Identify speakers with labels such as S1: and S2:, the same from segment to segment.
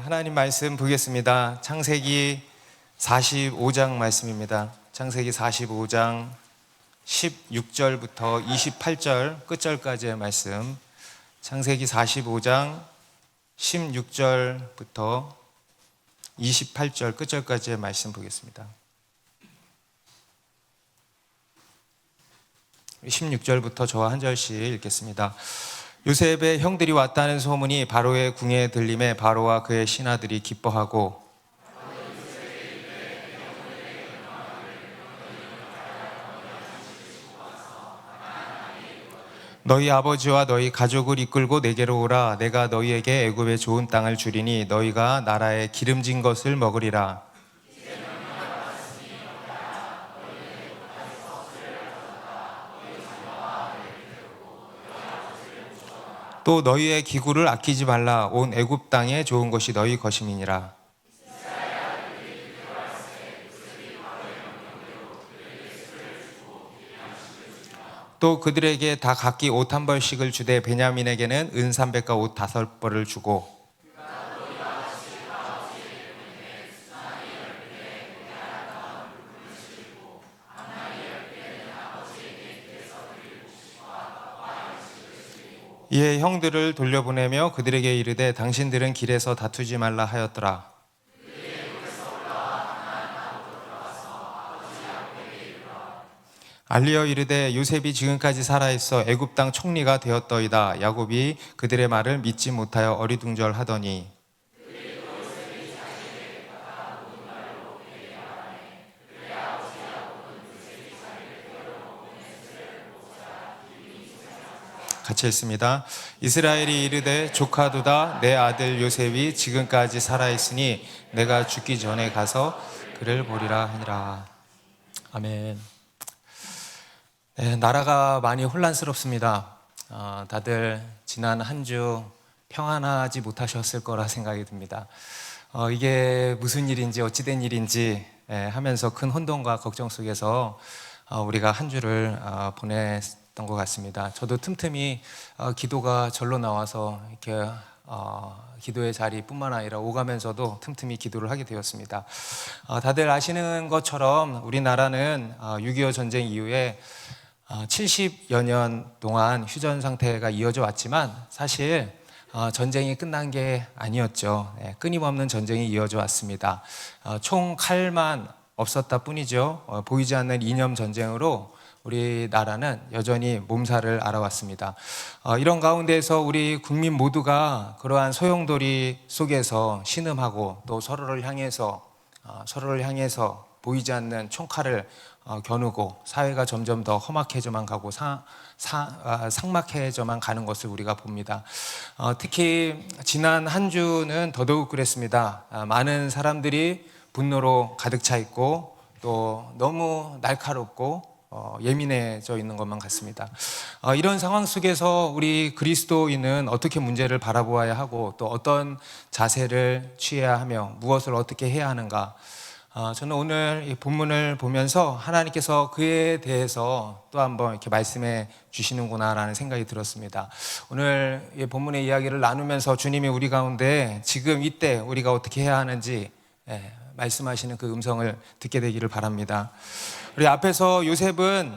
S1: 하나님 말씀 보겠습니다. 창세기 45장 말씀입니다. 창세기 45장 16절부터 28절 끝절까지의 말씀. 창세기 45장 16절부터 28절 끝절까지의 말씀 보겠습니다. 16절부터 저와 한 절씩 읽겠습니다. 요셉의 형들이 왔다는 소문이 바로의 궁에 들림에 바로와 그의 신하들이 기뻐하고 너희 아버지와 너희 가족을 이끌고 내게로 오라. 내가 너희에게 애굽의 좋은 땅을 주리니 너희가 나라의 기름진 것을 먹으리라. 또 너희의 기구를 아끼지 말라. 온 애굽 땅에 좋은 것이 너희 것임이니라. 또 그들에게 다 각기 옷 한 벌씩을 주되 베냐민에게는 은 300과 옷 5벌을 주고 이에 형들을 돌려보내며 그들에게 이르되 당신들은 길에서 다투지 말라 하였더라. 알리어 이르되 요셉이 지금까지 살아있어 애굽 땅 총리가 되었더이다. 야곱이 그들의 말을 믿지 못하여 어리둥절하더니 같이 읽습니다. 이스라엘이 이르되 조카도다. 내 아들 요셉이 지금까지 살아있으니 내가 죽기 전에 가서 그를 보리라 하니라. 아멘. 네, 나라가 많이 혼란스럽습니다. 다들 지난 한 주 평안하지 못하셨을 거라 생각이 듭니다. 이게 무슨 일인지 어찌된 일인지 하면서 큰 혼돈과 걱정 속에서 우리가 한 주를 보냈던 것 같습니다. 저도 틈틈이 기도가 절로 나와서 이렇게 기도의 자리뿐만 아니라 오가면서도 틈틈이 기도를 하게 되었습니다. 다들 아시는 것처럼 우리나라는 6.25 전쟁 이후에 70여 년 동안 휴전 상태가 이어져 왔지만 사실 전쟁이 끝난 게 아니었죠. 끊임없는 전쟁이 이어져 왔습니다. 총 칼만 없었다 뿐이죠. 보이지 않는 이념 전쟁으로 우리나라는 여전히 몸살을 앓아왔습니다. 이런 가운데에서 우리 국민 모두가 그러한 소용돌이 속에서 신음하고 또 서로를 향해서 보이지 않는 총칼을 겨누고 사회가 점점 더 험악해져만 가고 삭막해져만 가는 것을 우리가 봅니다. 특히 지난 한 주는 더더욱 그랬습니다. 많은 사람들이 분노로 가득 차 있고 또 너무 날카롭고 예민해져 있는 것만 같습니다. 이런 상황 속에서 우리 그리스도인은 어떻게 문제를 바라보아야 하고 또 어떤 자세를 취해야 하며 무엇을 어떻게 해야 하는가. 저는 오늘 이 본문을 보면서 하나님께서 그에 대해서 또 한번 이렇게 말씀해 주시는구나라는 생각이 들었습니다. 오늘 이 본문의 이야기를 나누면서 주님이 우리 가운데 지금 이때 우리가 어떻게 해야 하는지 말씀하시는 그 음성을 듣게 되기를 바랍니다. 우리 앞에서 요셉은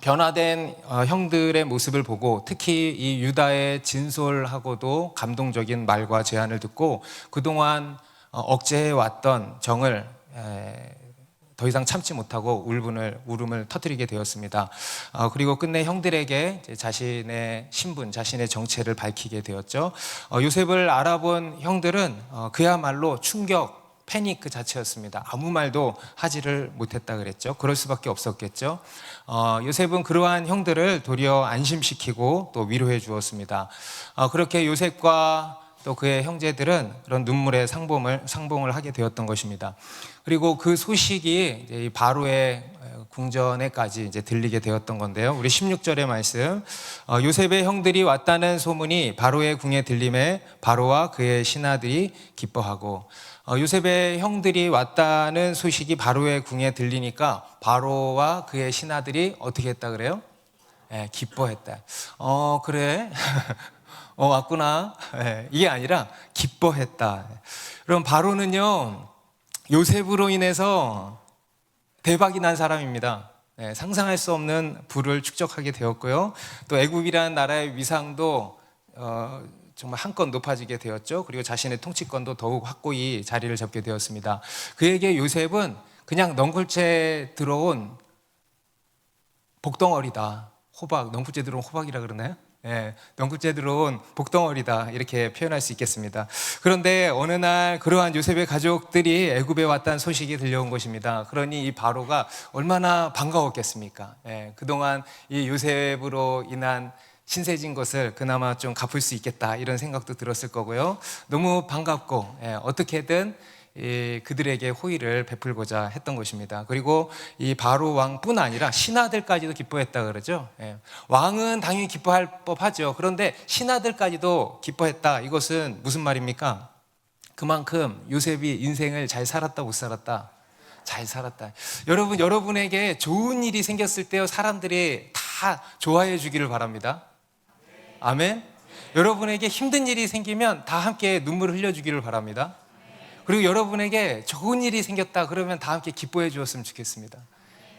S1: 변화된 형들의 모습을 보고 특히 이 유다의 진솔하고도 감동적인 말과 제안을 듣고 그동안 억제해왔던 정을 더 이상 참지 못하고 울음을 터뜨리게 되었습니다. 그리고 끝내 형들에게 자신의 신분, 자신의 정체를 밝히게 되었죠. 요셉을 알아본 형들은 그야말로 충격, 패닉 그 자체였습니다. 아무 말도 하지를 못했다 그랬죠. 그럴 수밖에 없었겠죠. 요셉은 그러한 형들을 도리어 안심시키고 또 위로해 주었습니다. 그렇게 요셉과 또 그의 형제들은 그런 눈물의 상봉을 하게 되었던 것입니다. 그리고 그 소식이 이제 바로의 궁전에까지 이제 들리게 되었던 건데요. 우리 16절의 말씀, 요셉의 형들이 왔다는 소문이 바로의 궁에 들림에 바로와 그의 신하들이 기뻐하고, 요셉의 형들이 왔다는 소식이 바로의 궁에 들리니까 바로와 그의 신하들이 어떻게 했다 그래요? 기뻐했다. 그래? 왔구나. 이게 아니라 기뻐했다. 그럼 바로는요, 요셉으로 인해서 대박이 난 사람입니다. 상상할 수 없는 부를 축적하게 되었고요. 또 애굽이라는 나라의 위상도 정말 한껏 높아지게 되었죠. 그리고 자신의 통치권도 더욱 확고히 자리를 잡게 되었습니다. 그에게 요셉은 그냥 넝쿨째 들어온 복덩어리다. 호박, 넝쿨째 들어온 호박이라 그러나요? 넝쿨째 들어온 복덩어리다, 이렇게 표현할 수 있겠습니다. 그런데 어느 날 그러한 요셉의 가족들이 애굽에 왔다는 소식이 들려온 것입니다. 그러니 이 바로가 얼마나 반가웠겠습니까? 그동안 이 요셉으로 인한 신세진 것을 그나마 좀 갚을 수 있겠다, 이런 생각도 들었을 거고요. 너무 반갑고 어떻게든 그들에게 호의를 베풀고자 했던 것입니다. 그리고 이 바로 왕뿐 아니라 신하들까지도 기뻐했다 그러죠. 왕은 당연히 기뻐할 법하죠. 그런데 신하들까지도 기뻐했다. 이것은 무슨 말입니까? 그만큼 요셉이 인생을 잘 살았다, 못 살았다? 잘 살았다. 여러분에게 좋은 일이 생겼을 때요, 사람들이 다 좋아해 주기를 바랍니다. 아멘. 여러분에게 힘든 일이 생기면 다 함께 눈물을 흘려주기를 바랍니다. 그리고 여러분에게 좋은 일이 생겼다 그러면 다 함께 기뻐해 주었으면 좋겠습니다.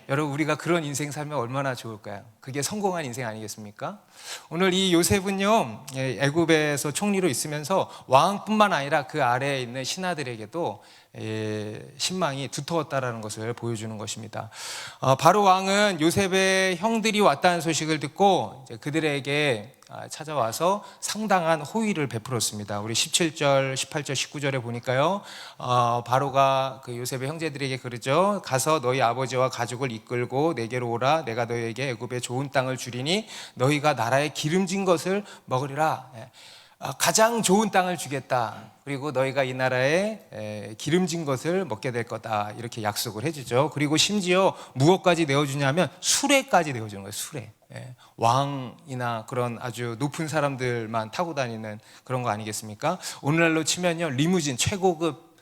S1: 여러분, 우리가 그런 인생 살면 얼마나 좋을까요? 그게 성공한 인생 아니겠습니까? 오늘 이 요셉은요, 애굽에서 총리로 있으면서 왕뿐만 아니라 그 아래에 있는 신하들에게도 신망이 두터웠다라는 것을 보여주는 것입니다. 바로 왕은 요셉의 형들이 왔다는 소식을 듣고 그들에게 찾아와서 상당한 호의를 베풀었습니다. 우리 17절, 18절, 19절에 보니까요, 바로가 그 요셉의 형제들에게 그러죠. 가서 너희 아버지와 가족을 이끌고 내게로 오라. 내가 너희에게 애굽에 좋은 땅을 주리니 너희가 나라에 기름진 것을 먹으리라. 가장 좋은 땅을 주겠다. 그리고 너희가 이 나라에 기름진 것을 먹게 될 거다, 이렇게 약속을 해주죠. 그리고 심지어 무엇까지 내어주냐면 수레까지 내어주는 거예요. 수레. 왕이나 그런 아주 높은 사람들만 타고 다니는 그런 거 아니겠습니까? 오늘날로 치면요, 리무진, 최고급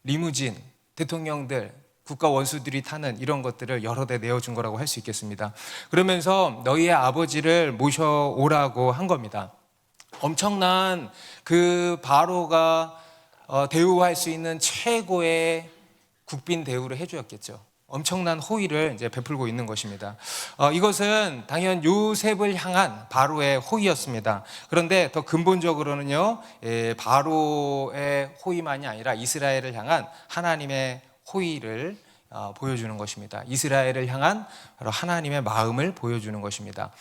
S1: 리무진, 대통령들, 국가 원수들이 타는 이런 것들을 여러 대 내어준 거라고 할 수 있겠습니다. 그러면서 너희의 아버지를 모셔오라고 한 겁니다. 엄청난 그 바로가 대우할 수 있는 최고의 국빈 대우를 해주었겠죠. 엄청난 호의를 이제 베풀고 있는 것입니다. 이것은 당연 요셉을 향한 바로의 호의였습니다. 그런데 더 근본적으로는요, 바로의 호의만이 아니라 이스라엘을 향한 하나님의 호의를 보여주는 것입니다. 이스라엘을 향한 바로 하나님의 마음을 보여주는 것입니다.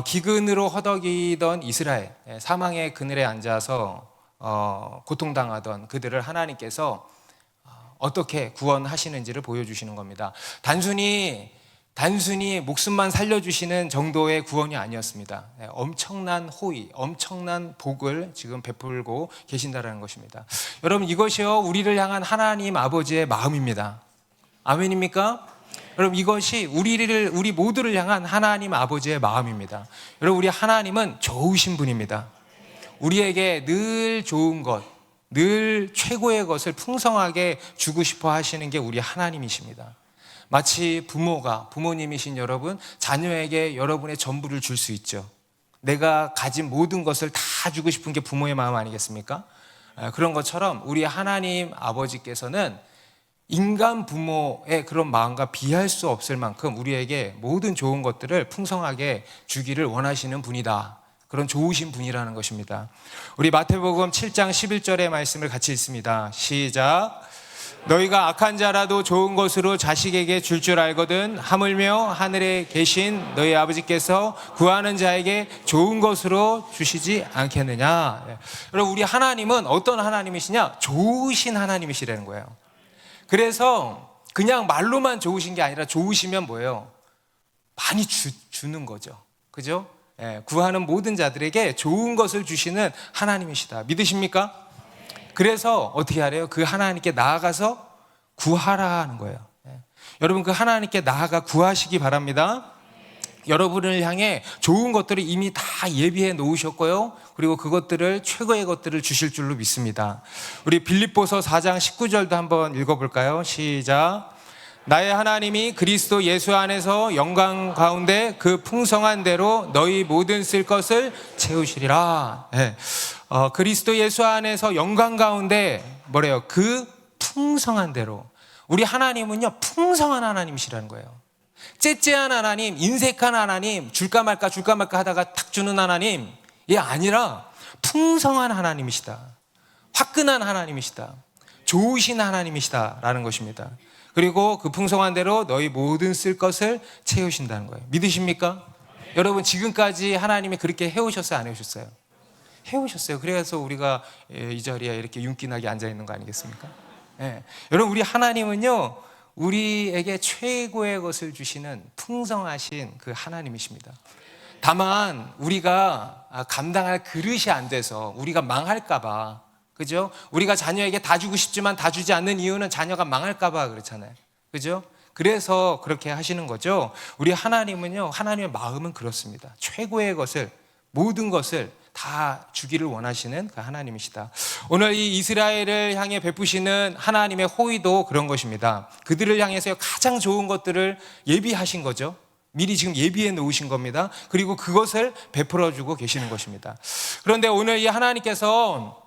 S1: 기근으로 허덕이던 이스라엘, 사망의 그늘에 앉아서 고통당하던 그들을 하나님께서 어떻게 구원하시는지를 보여주시는 겁니다. 단순히 목숨만 살려주시는 정도의 구원이 아니었습니다. 엄청난 호의, 엄청난 복을 지금 베풀고 계신다는 것입니다. 여러분, 이것이요, 우리를 향한 하나님 아버지의 마음입니다. 아멘입니까? 여러분, 이것이 우리 모두를 향한 하나님 아버지의 마음입니다. 여러분, 우리 하나님은 좋으신 분입니다. 우리에게 늘 좋은 것, 늘 최고의 것을 풍성하게 주고 싶어 하시는 게 우리 하나님이십니다. 마치 부모님이신 여러분, 자녀에게 여러분의 전부를 줄 수 있죠. 내가 가진 모든 것을 다 주고 싶은 게 부모의 마음 아니겠습니까? 그런 것처럼 우리 하나님 아버지께서는 인간 부모의 그런 마음과 비할 수 없을 만큼 우리에게 모든 좋은 것들을 풍성하게 주기를 원하시는 분이다. 그런 좋으신 분이라는 것입니다. 우리 마태복음 7장 11절의 말씀을 같이 읽습니다. 시작. 너희가 악한 자라도 좋은 것으로 자식에게 줄 알거든 하물며 하늘에 계신 너희 아버지께서 구하는 자에게 좋은 것으로 주시지 않겠느냐. 여러분, 우리 하나님은 어떤 하나님이시냐? 좋으신 하나님이시라는 거예요. 그래서 그냥 말로만 좋으신 게 아니라 좋으시면 뭐예요? 많이 주는 거죠. 그죠? 구하는 모든 자들에게 좋은 것을 주시는 하나님이시다. 믿으십니까? 그래서 어떻게 하래요? 그 하나님께 나아가서 구하라 하는 거예요. 여러분, 그 하나님께 나아가 구하시기 바랍니다. 여러분을 향해 좋은 것들을 이미 다 예비해 놓으셨고요, 그리고 그것들을, 최고의 것들을 주실 줄로 믿습니다. 우리 빌립보서 4장 19절도 한번 읽어볼까요? 시작. 나의 하나님이 그리스도 예수 안에서 영광 가운데 그 풍성한 대로 너희 모든 쓸 것을 채우시리라. 네. 그리스도 예수 안에서 영광 가운데 뭐래요? 그 풍성한 대로. 우리 하나님은요, 풍성한 하나님이시라는 거예요. 째째한 하나님, 인색한 하나님, 줄까 말까 하다가 탁 주는 하나님, 이게 아니라 풍성한 하나님이시다. 화끈한 하나님이시다. 좋으신 하나님이시다라는 것입니다. 그리고 그 풍성한 대로 너희 모든 쓸 것을 채우신다는 거예요. 믿으십니까? 여러분, 지금까지 하나님이 그렇게 해오셨어요, 안 해오셨어요? 해오셨어요. 그래서 우리가 이 자리에 이렇게 윤기나게 앉아있는 거 아니겠습니까? 네. 여러분, 우리 하나님은요, 우리에게 최고의 것을 주시는 풍성하신 그 하나님이십니다. 다만 우리가 감당할 그릇이 안 돼서 우리가 망할까봐, 그죠? 우리가 자녀에게 다 주고 싶지만 다 주지 않는 이유는 자녀가 망할까봐 그렇잖아요. 그죠? 그래서 그렇게 하시는 거죠. 우리 하나님은요, 하나님의 마음은 그렇습니다. 최고의 것을, 모든 것을 다 주기를 원하시는 그 하나님이시다. 오늘 이 이스라엘을 향해 베푸시는 하나님의 호의도 그런 것입니다. 그들을 향해서 가장 좋은 것들을 예비하신 거죠. 미리 지금 예비해 놓으신 겁니다. 그리고 그것을 베풀어 주고 계시는 것입니다. 그런데 오늘 이 하나님께서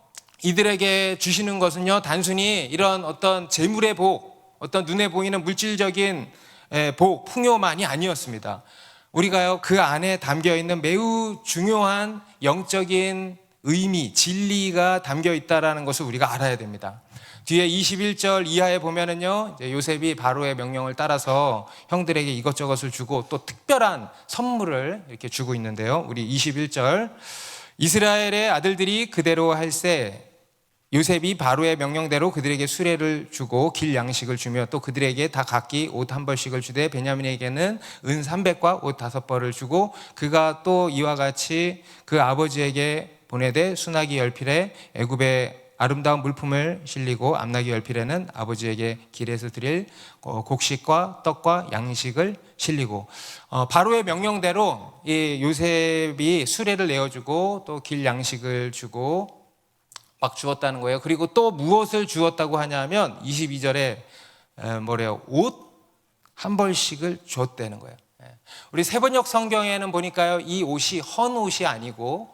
S1: 이들에게 주시는 것은요, 단순히 이런 어떤 재물의 복, 어떤 눈에 보이는 물질적인 복, 풍요만이 아니었습니다. 우리가요, 그 안에 담겨 있는 매우 중요한 영적인 의미, 진리가 담겨 있다는 것을 우리가 알아야 됩니다. 뒤에 21절 이하에 보면은요, 요셉이 바로의 명령을 따라서 형들에게 이것저것을 주고 또 특별한 선물을 이렇게 주고 있는데요. 우리 21절, 이스라엘의 아들들이 그대로 할세 요셉이 바로의 명령대로 그들에게 수레를 주고 길 양식을 주며 또 그들에게 다 각기 옷 한 벌씩을 주되 베냐민에게는 은 300과 옷 5벌을 주고 그가 또 이와 같이 그 아버지에게 보내되 수나기 열필에 애굽의 아름다운 물품을 실리고 암나기 열필에는 아버지에게 길에서 드릴 곡식과 떡과 양식을 실리고, 바로의 명령대로 이 요셉이 수레를 내어주고 또 길 양식을 주고 막 주었다는 거예요. 그리고 또 무엇을 주었다고 하냐면 22절에 뭐래요? 옷 한 벌씩을 줬다는 거예요. 우리 세번역 성경에는 보니까요, 이 옷이 헌 옷이 아니고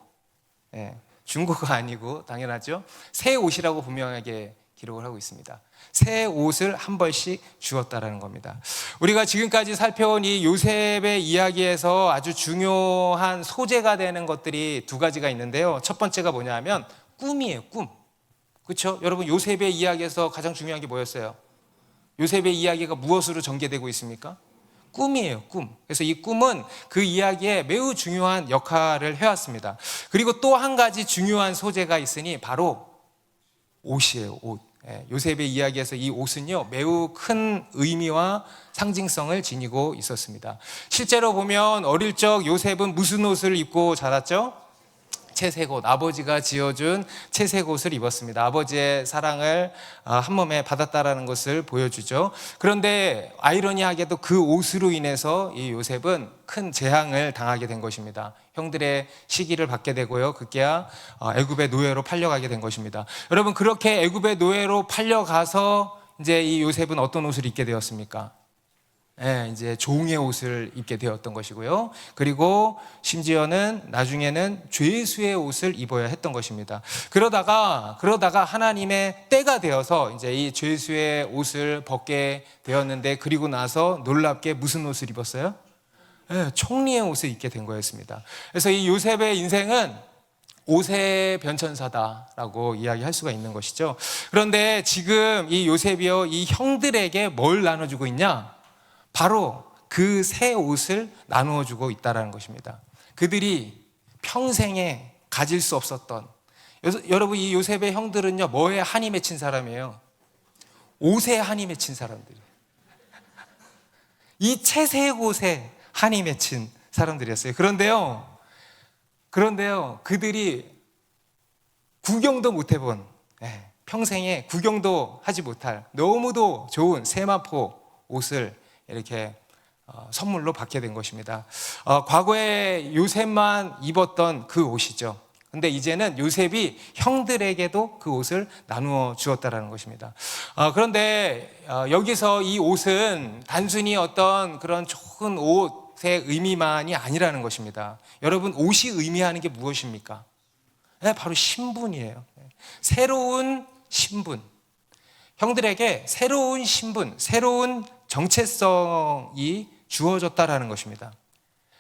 S1: 중고가 아니고 당연하죠, 새 옷이라고 분명하게 기록을 하고 있습니다. 새 옷을 한 벌씩 주었다라는 겁니다. 우리가 지금까지 살펴온 이 요셉의 이야기에서 아주 중요한 소재가 되는 것들이 두 가지가 있는데요. 첫 번째가 뭐냐면 꿈이에요, 꿈. 그렇죠? 여러분, 요셉의 이야기에서 가장 중요한 게 뭐였어요? 요셉의 이야기가 무엇으로 전개되고 있습니까? 꿈이에요, 꿈. 그래서 이 꿈은 그 이야기에 매우 중요한 역할을 해왔습니다. 그리고 또 한 가지 중요한 소재가 있으니 바로 옷이에요, 옷. 요셉의 이야기에서 이 옷은요, 매우 큰 의미와 상징성을 지니고 있었습니다. 실제로 보면 어릴 적 요셉은 무슨 옷을 입고 자랐죠? 채색 옷, 아버지가 지어준 채색 옷을 입었습니다. 아버지의 사랑을 한 몸에 받았다라는 것을 보여주죠. 그런데 아이러니하게도 그 옷으로 인해서 이 요셉은 큰 재앙을 당하게 된 것입니다. 형들의 시기를 받게 되고요, 급기야 애굽의 노예로 팔려가게 된 것입니다. 여러분, 그렇게 애굽의 노예로 팔려가서 이제 이 요셉은 어떤 옷을 입게 되었습니까? 이제 종의 옷을 입게 되었던 것이고요. 그리고 심지어는 나중에는 죄수의 옷을 입어야 했던 것입니다. 그러다가 하나님의 때가 되어서 이제 이 죄수의 옷을 벗게 되었는데, 그리고 나서 놀랍게 무슨 옷을 입었어요? 총리의 옷을 입게 된 거였습니다. 그래서 이 요셉의 인생은 옷의 변천사다라고 이야기할 수가 있는 것이죠. 그런데 지금 이 요셉이요, 이 형들에게 뭘 나눠주고 있냐? 바로 그 새 옷을 나누어 주고 있다는 것입니다. 그들이 평생에 가질 수 없었던, 여러분, 이 요셉의 형들은요, 뭐에 한이 맺힌 사람이에요? 옷에 한이 맺힌 사람들이에요. 이 채색 옷에 한이 맺힌 사람들이었어요. 그런데요, 그들이 구경도 못 해본, 평생에 구경도 하지 못할 너무도 좋은 세마포 옷을 이렇게 선물로 받게 된 것입니다. 과거에 요셉만 입었던 그 옷이죠. 근데 이제는 요셉이 형들에게도 그 옷을 나누어 주었다라는 것입니다. 그런데 여기서 이 옷은 단순히 어떤 그런 좋은 옷의 의미만이 아니라는 것입니다. 여러분, 옷이 의미하는 게 무엇입니까? 네, 바로 신분이에요. 새로운 신분. 형들에게 새로운 신분, 새로운 정체성이 주어졌다라는 것입니다.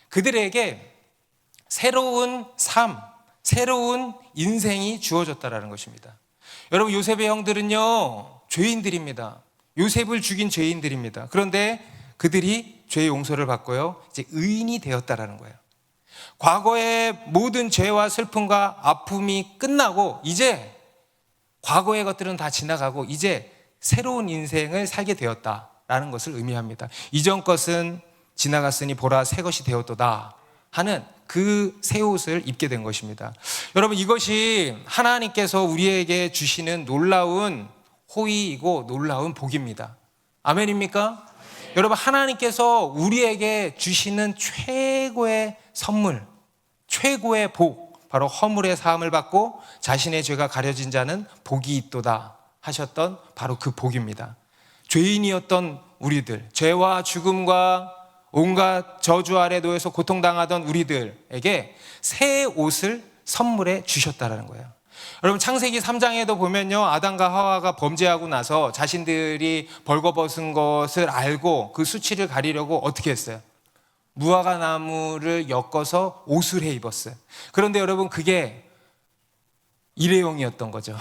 S1: 그들에게 새로운 삶, 새로운 인생이 주어졌다라는 것입니다. 여러분, 요셉의 형들은요, 죄인들입니다. 요셉을 죽인 죄인들입니다. 그런데 그들이 죄의 용서를 받고요, 이제 의인이 되었다라는 거예요. 과거의 모든 죄와 슬픔과 아픔이 끝나고 이제 과거의 것들은 다 지나가고 이제 새로운 인생을 살게 되었다라는 것을 의미합니다. 이전 것은 지나갔으니 보라 새 것이 되었도다 하는 그 새 옷을 입게 된 것입니다. 여러분, 이것이 하나님께서 우리에게 주시는 놀라운 호의이고 놀라운 복입니다. 아멘입니까? 여러분, 하나님께서 우리에게 주시는 최고의 선물, 최고의 복, 바로 허물의 사함을 받고 자신의 죄가 가려진 자는 복이 있도다 하셨던 바로 그 복입니다. 죄인이었던 우리들, 죄와 죽음과 온갖 저주 아래 놓여서 고통당하던 우리들에게 새 옷을 선물해 주셨다는 거예요. 여러분, 창세기 3장에도 보면요, 아담과 하와가 범죄하고 나서 자신들이 벌거벗은 것을 알고 그 수치를 가리려고 어떻게 했어요? 무화과 나무를 엮어서 옷을 해 입었어요. 그런데 여러분, 그게 일회용이었던 거죠.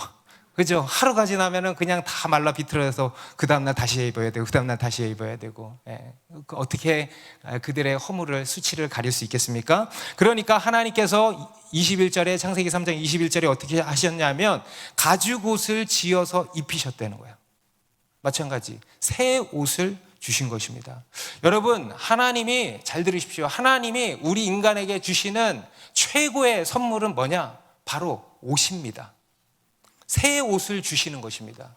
S1: 그죠? 하루가 지나면은 그냥 다 말라 비틀어서 그 다음날 다시 입어야 되고 그 다음날 다시 입어야 되고, 어떻게 그들의 허물을 수치를 가릴 수 있겠습니까? 그러니까 하나님께서 21절에 창세기 3장 21절에 어떻게 하셨냐면 가죽 옷을 지어서 입히셨다는 거예요. 마찬가지 새 옷을 주신 것입니다. 여러분, 하나님이, 잘 들으십시오, 하나님이 우리 인간에게 주시는 최고의 선물은 뭐냐? 바로 옷입니다. 새 옷을 주시는 것입니다.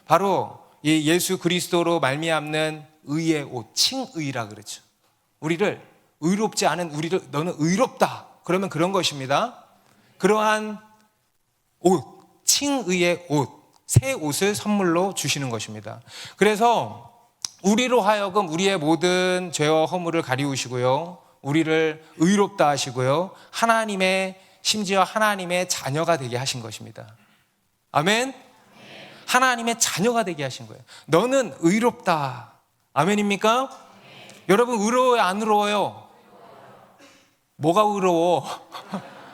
S1: 바로 이 예수 그리스도로 말미암는 의의 옷, 칭의라 그러죠. 우리를, 의롭지 않은 우리를 너는 의롭다 그러면 그런 것입니다. 그러한 옷, 칭의의 옷, 새 옷을 선물로 주시는 것입니다. 그래서 우리로 하여금 우리의 모든 죄와 허물을 가리우시고요, 우리를 의롭다 하시고요, 하나님의, 심지어 하나님의 자녀가 되게 하신 것입니다. 아멘? 하나님의 자녀가 되게 하신 거예요. 너는 의롭다. 아멘입니까? 여러분, 의로워요, 안 의로워요? 뭐가 의로워?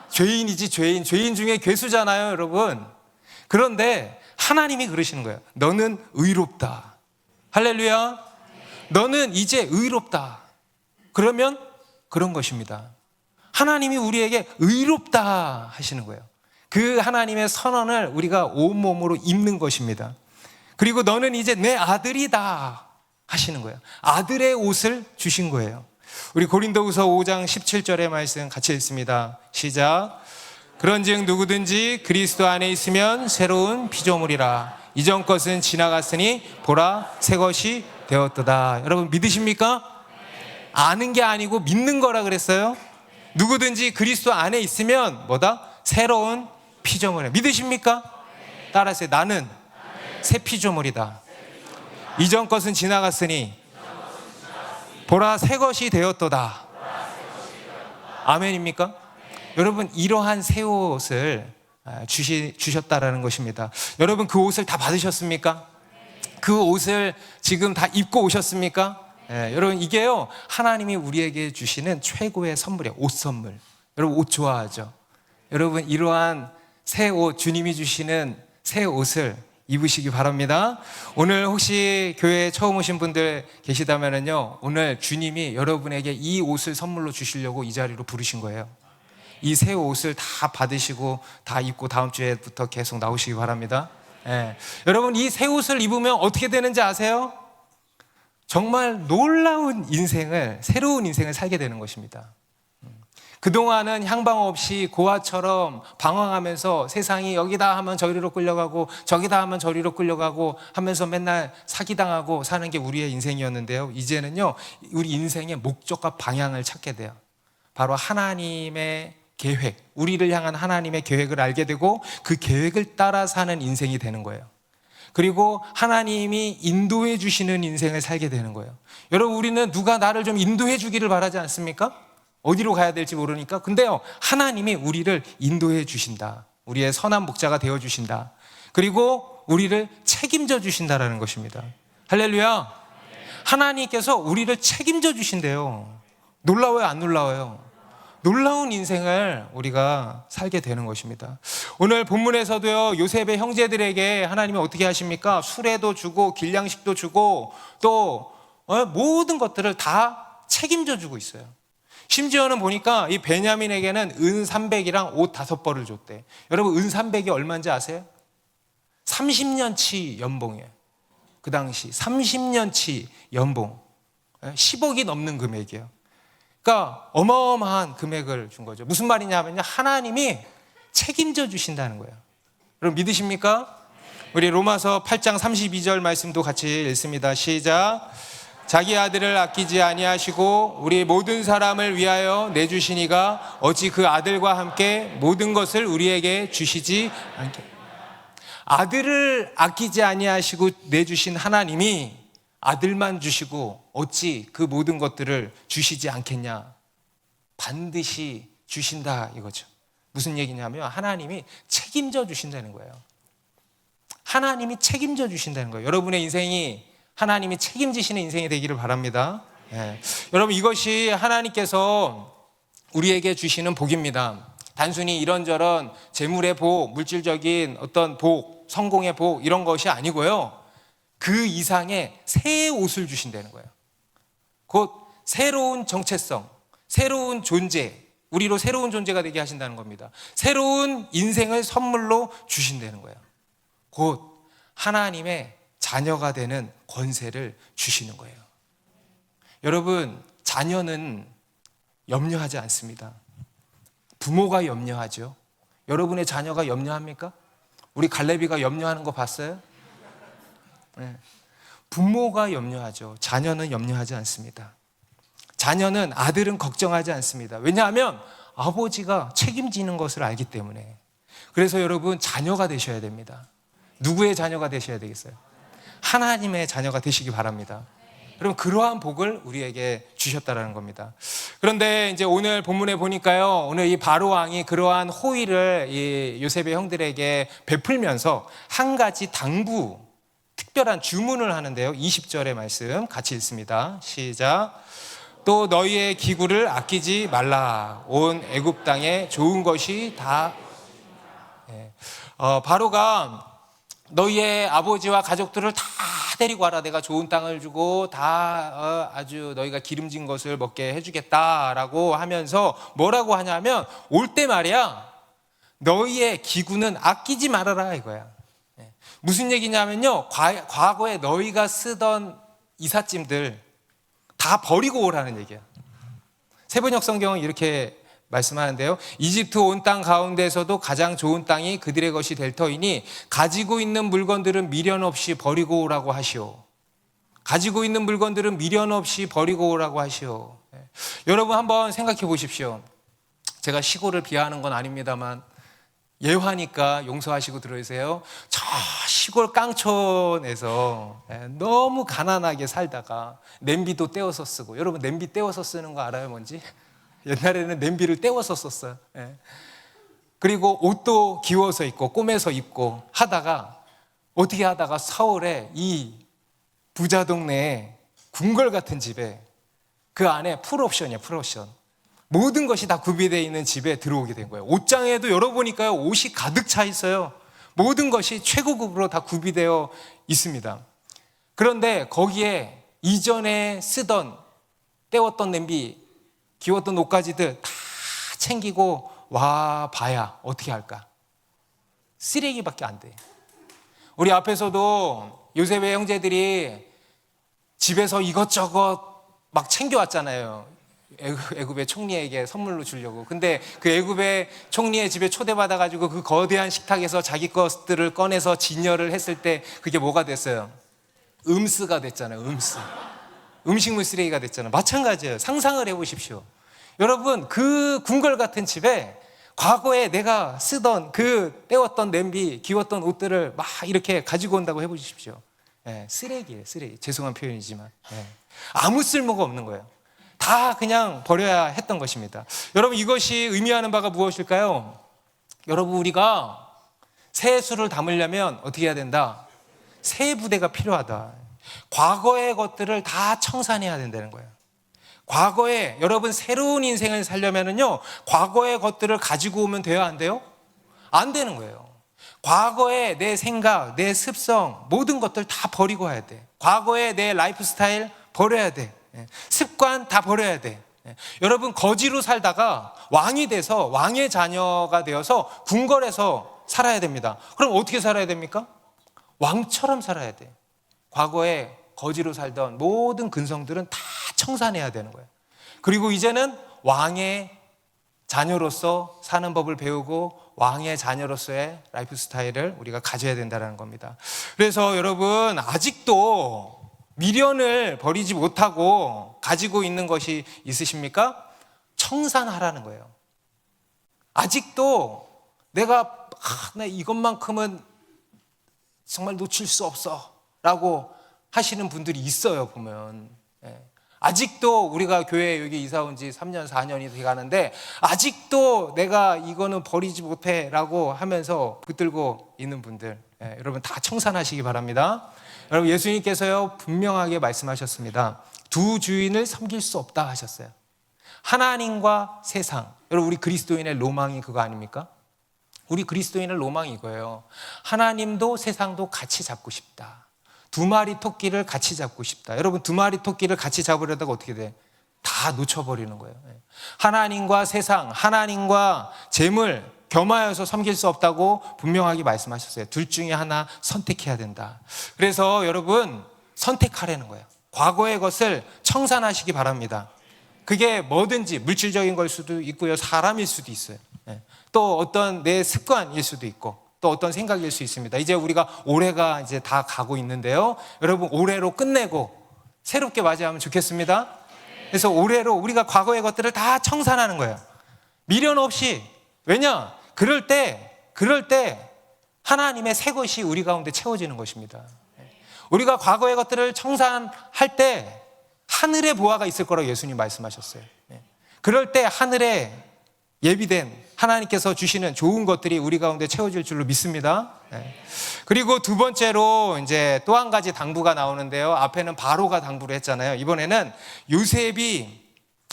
S1: 죄인이지, 죄인. 죄인 중에 괴수잖아요, 여러분. 그런데 하나님이 그러시는 거예요. 너는 의롭다. 할렐루야. 너는 이제 의롭다. 그러면 그런 것입니다. 하나님이 우리에게 의롭다 하시는 거예요. 그 하나님의 선언을 우리가 온몸으로 입는 것입니다. 그리고 너는 이제 내 아들이다 하시는 거예요. 아들의 옷을 주신 거예요. 우리 고린도후서 5장 17절의 말씀 같이 읽습니다. 시작. 그런즉 누구든지 그리스도 안에 있으면 새로운 피조물이라. 이전 것은 지나갔으니 보라 새 것이 되었도다. 여러분, 믿으십니까? 아는 게 아니고 믿는 거라 그랬어요. 누구든지 그리스도 안에 있으면 뭐다? 새로운 피조물이야. 믿으십니까? 따라하세요. 나는 새 피조물이다. 이전 것은 지나갔으니 보라 새 것이 되었도다. 아멘입니까? 여러분, 이러한 새 옷을 주셨다라는 것입니다. 여러분, 그 옷을 다 받으셨습니까? 그 옷을 지금 다 입고 오셨습니까? 여러분, 이게요, 하나님이 우리에게 주시는 최고의 선물이에요. 옷 선물. 여러분, 옷 좋아하죠? 여러분, 이러한 새 옷, 주님이 주시는 새 옷을 입으시기 바랍니다. 오늘 혹시 교회에 처음 오신 분들 계시다면요, 오늘 주님이 여러분에게 이 옷을 선물로 주시려고 이 자리로 부르신 거예요. 이 새 옷을 다 받으시고 다 입고 다음 주에부터 계속 나오시기 바랍니다. 여러분, 이 새 옷을 입으면 어떻게 되는지 아세요? 정말 놀라운 인생을, 새로운 인생을 살게 되는 것입니다. 그동안은 향방 없이 고아처럼 방황하면서 세상이 여기다 하면 저리로 끌려가고 저기다 하면 저리로 끌려가고 하면서 맨날 사기당하고 사는 게 우리의 인생이었는데요, 이제는요, 우리 인생의 목적과 방향을 찾게 돼요. 바로 하나님의 계획, 우리를 향한 하나님의 계획을 알게 되고 그 계획을 따라 사는 인생이 되는 거예요. 그리고 하나님이 인도해 주시는 인생을 살게 되는 거예요. 여러분, 우리는 누가 나를 좀 인도해 주기를 바라지 않습니까? 어디로 가야 될지 모르니까. 근데요, 하나님이 우리를 인도해 주신다. 우리의 선한 목자가 되어 주신다. 그리고 우리를 책임져 주신다라는 것입니다. 할렐루야. 하나님께서 우리를 책임져 주신대요. 놀라워요, 안 놀라워요? 놀라운 인생을 우리가 살게 되는 것입니다. 오늘 본문에서도요, 요셉의 형제들에게 하나님이 어떻게 하십니까? 수레도 주고 길냥식도 주고 또 모든 것들을 다 책임져 주고 있어요. 심지어는 보니까 이 베냐민에게는 은 300이랑 옷 5벌을 줬대. 여러분, 은 300이 얼마인지 아세요? 30년치 연봉이에요. 그 당시 30년치 연봉, 10억이 넘는 금액이에요. 그러니까 어마어마한 금액을 준 거죠. 무슨 말이냐면요, 하나님이 책임져 주신다는 거예요. 여러분, 믿으십니까? 우리 로마서 8장 32절 말씀도 같이 읽습니다. 시작. 자기 아들을 아끼지 아니하시고 우리 모든 사람을 위하여 내주시니가 어찌 그 아들과 함께 모든 것을 우리에게 주시지 않겠. 아들을 아끼지 아니하시고 내주신 하나님이 아들만 주시고 어찌 그 모든 것들을 주시지 않겠냐? 반드시 주신다 이거죠. 무슨 얘기냐면 하나님이 책임져 주신다는 거예요. 하나님이 책임져 주신다는 거예요. 여러분의 인생이 하나님이 책임지시는 인생이 되기를 바랍니다. 여러분, 이것이 하나님께서 우리에게 주시는 복입니다. 단순히 이런저런 재물의 복, 물질적인 어떤 복, 성공의 복 이런 것이 아니고요, 그 이상의 새 옷을 주신다는 거예요. 곧 새로운 정체성, 새로운 존재, 우리로 새로운 존재가 되게 하신다는 겁니다. 새로운 인생을 선물로 주신다는 거예요. 곧 하나님의 자녀가 되는 권세를 주시는 거예요. 여러분, 자녀는 염려하지 않습니다. 부모가 염려하죠. 여러분의 자녀가 염려합니까? 우리 갈래비가 염려하는 거 봤어요? 네. 부모가 염려하죠. 자녀는 염려하지 않습니다. 자녀는, 아들은 걱정하지 않습니다. 왜냐하면 아버지가 책임지는 것을 알기 때문에. 그래서 여러분, 자녀가 되셔야 됩니다. 누구의 자녀가 되셔야 되겠어요? 하나님의 자녀가 되시기 바랍니다. 여러분, 그러한 복을 우리에게 주셨다라는 겁니다. 그런데 이제 오늘 본문에 보니까요, 오늘 이 바로 왕이 그러한 호의를 이 요셉의 형들에게 베풀면서 한 가지 당부, 특별한 주문을 하는데요. 20절의 말씀 같이 읽습니다. 시작. 또 너희의 기구를 아끼지 말라. 온 애굽 땅에 좋은 것이 다. 바로가 너희의 아버지와 가족들을 다 데리고 와라. 내가 좋은 땅을 주고 다 아주 너희가 기름진 것을 먹게 해주겠다라고 하면서 뭐라고 하냐면, 올 때 말이야, 너희의 기구는 아끼지 말아라 이거야. 무슨 얘기냐면요, 과거에 너희가 쓰던 이삿짐들 다 버리고 오라는 얘기야. 세번역 성경은 이렇게 말씀하는데요, 이집트 온 땅 가운데서도 가장 좋은 땅이 그들의 것이 될 터이니 가지고 있는 물건들은 미련 없이 버리고 오라고 하시오. 가지고 있는 물건들은 미련 없이 버리고 오라고 하시오. 여러분, 한번 생각해 보십시오. 제가 시골을 비하하는 건 아닙니다만 예화니까 용서하시고 들으세요. 저 시골 깡촌에서 너무 가난하게 살다가 냄비도 떼어서 쓰고, 여러분 냄비 떼어서 쓰는 거 알아요? 뭔지? 옛날에는 냄비를 떼워서 썼어요. 그리고 옷도 기워서 입고 꼬매서 입고 하다가, 어떻게 하다가 서울에 이 부자 동네에 궁궐 같은 집에, 그 안에 풀옵션이야, 풀옵션. 모든 것이 다 구비되어 있는 집에 들어오게 된 거예요. 옷장에도 열어보니까요, 옷이 가득 차 있어요. 모든 것이 최고급으로 다 구비되어 있습니다. 그런데 거기에 이전에 쓰던, 떼웠던 냄비, 기웠던 옷가지들 다 챙기고 와 봐야 어떻게 할까? 쓰레기밖에 안 돼. 우리 앞에서도 요셉의 형제들이 집에서 이것저것 막 챙겨왔잖아요. 애굽의 총리에게 선물로 주려고. 근데 그 애굽의 총리의 집에 초대받아가지고 그 거대한 식탁에서 자기 것들을 꺼내서 진열을 했을 때 그게 뭐가 됐어요? 음스가 됐잖아요. 음스. 음식물 쓰레기가 됐잖아요. 마찬가지예요. 상상을 해보십시오. 여러분, 그 궁궐 같은 집에 과거에 내가 쓰던 그 때웠던 냄비, 기웠던 옷들을 막 이렇게 가지고 온다고 해보십시오. 쓰레기예요, 쓰레기. 죄송한 표현이지만. 아무 쓸모가 없는 거예요. 다 그냥 버려야 했던 것입니다. 여러분, 이것이 의미하는 바가 무엇일까요? 여러분, 우리가 세수를 담으려면 어떻게 해야 된다? 새 부대가 필요하다. 과거의 것들을 다 청산해야 된다는 거예요. 과거에 여러분 새로운 인생을 살려면은요, 과거의 것들을 가지고 오면 돼요, 안 돼요? 안 되는 거예요. 과거의 내 생각, 내 습성, 모든 것들 다 버리고 와야 돼. 과거의 내 라이프 스타일 버려야 돼. 습관 다 버려야 돼. 여러분, 거지로 살다가 왕이 돼서 왕의 자녀가 되어서 궁궐에서 살아야 됩니다. 그럼 어떻게 살아야 됩니까? 왕처럼 살아야 돼. 과거에 거지로 살던 모든 근성들은 다 청산해야 되는 거예요. 그리고 이제는 왕의 자녀로서 사는 법을 배우고 왕의 자녀로서의 라이프 스타일을 우리가 가져야 된다는 겁니다. 그래서 여러분, 아직도 미련을 버리지 못하고 가지고 있는 것이 있으십니까? 청산하라는 거예요. 아직도 내가 나 이것만큼은 정말 놓칠 수 없어 라고 하시는 분들이 있어요, 보면. 아직도 우리가 교회에 여기 이사 온 지 3년, 4년이 돼 가는데 아직도 내가 이거는 버리지 못해 라고 하면서 붙들고 있는 분들, 여러분 다 청산하시기 바랍니다. 여러분, 예수님께서요 분명하게 말씀하셨습니다. 두 주인을 섬길 수 없다 하셨어요. 하나님과 세상. 여러분, 우리 그리스도인의 로망이 그거 아닙니까? 우리 그리스도인의 로망이 이거예요. 하나님도 세상도 같이 잡고 싶다. 두 마리 토끼를 같이 잡고 싶다. 여러분, 두 마리 토끼를 같이 잡으려다가 어떻게 돼? 다 놓쳐버리는 거예요. 하나님과 세상, 하나님과 재물 겸하여서 섬길 수 없다고 분명하게 말씀하셨어요. 둘 중에 하나 선택해야 된다. 그래서 여러분, 선택하라는 거예요. 과거의 것을 청산하시기 바랍니다. 그게 뭐든지 물질적인 걸 수도 있고요, 사람일 수도 있어요. 또 어떤 내 습관일 수도 있고, 또 어떤 생각일 수 있습니다. 이제 우리가 올해가 이제 다 가고 있는데요, 여러분 올해로 끝내고 새롭게 맞이하면 좋겠습니다. 그래서 올해로 우리가 과거의 것들을 다 청산하는 거예요. 미련 없이. 왜냐? 그럴 때 하나님의 새 것이 우리 가운데 채워지는 것입니다. 우리가 과거의 것들을 청산할 때 하늘의 보화가 있을 거라고 예수님 말씀하셨어요. 그럴 때 하늘에 예비된 하나님께서 주시는 좋은 것들이 우리 가운데 채워질 줄로 믿습니다. 그리고 두 번째로 이제 또 한 가지 당부가 나오는데요. 앞에는 바로가 당부를 했잖아요. 이번에는 요셉이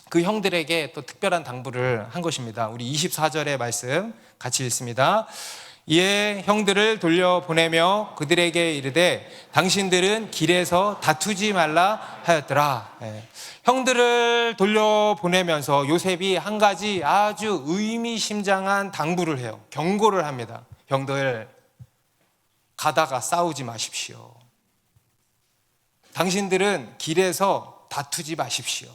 S1: 그 형들에게 또 특별한 당부를 한 것입니다. 우리 24절의 말씀 같이 읽습니다. 이에 형들을 돌려보내며 그들에게 이르되 당신들은 길에서 다투지 말라 하였더라. 형들을 돌려보내면서 요셉이 한 가지 아주 의미심장한 당부를 해요. 경고를 합니다. 형들, 가다가 싸우지 마십시오. 당신들은 길에서 다투지 마십시오.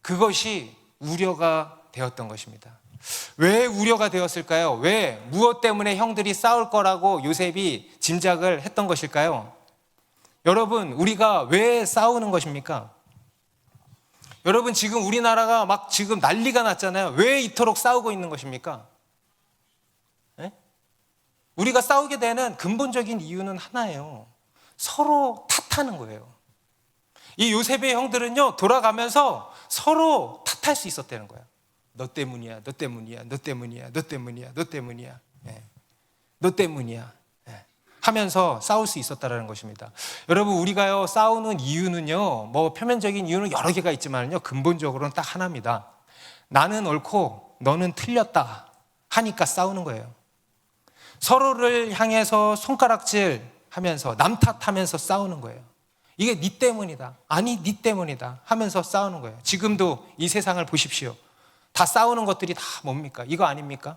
S1: 그것이 우려가 되었던 것입니다. 왜 우려가 되었을까요? 왜, 무엇 때문에 형들이 싸울 거라고 요셉이 짐작을 했던 것일까요? 여러분, 우리가 왜 싸우는 것입니까? 여러분, 지금 우리나라가 막 지금 난리가 났잖아요. 왜 이토록 싸우고 있는 것입니까? 우리가 싸우게 되는 근본적인 이유는 하나예요. 서로 탓하는 거예요. 이 요셉의 형들은요, 돌아가면서 서로 탓할 수 있었다는 거예요. 너 때문이야, 너 때문이야, 너 때문이야, 너 때문이야, 너 때문이야, 너 때문이야 하면서 싸울 수 있었다는 것입니다. 여러분, 우리가요 싸우는 이유는요, 뭐 표면적인 이유는 여러 개가 있지만요, 근본적으로는 딱 하나입니다. 나는 옳고 너는 틀렸다 하니까 싸우는 거예요. 서로를 향해서 손가락질 하면서 남 탓하면서 싸우는 거예요. 이게 네 때문이다, 아니 네 때문이다 하면서 싸우는 거예요. 지금도 이 세상을 보십시오. 다 싸우는 것들이 다 뭡니까? 이거 아닙니까?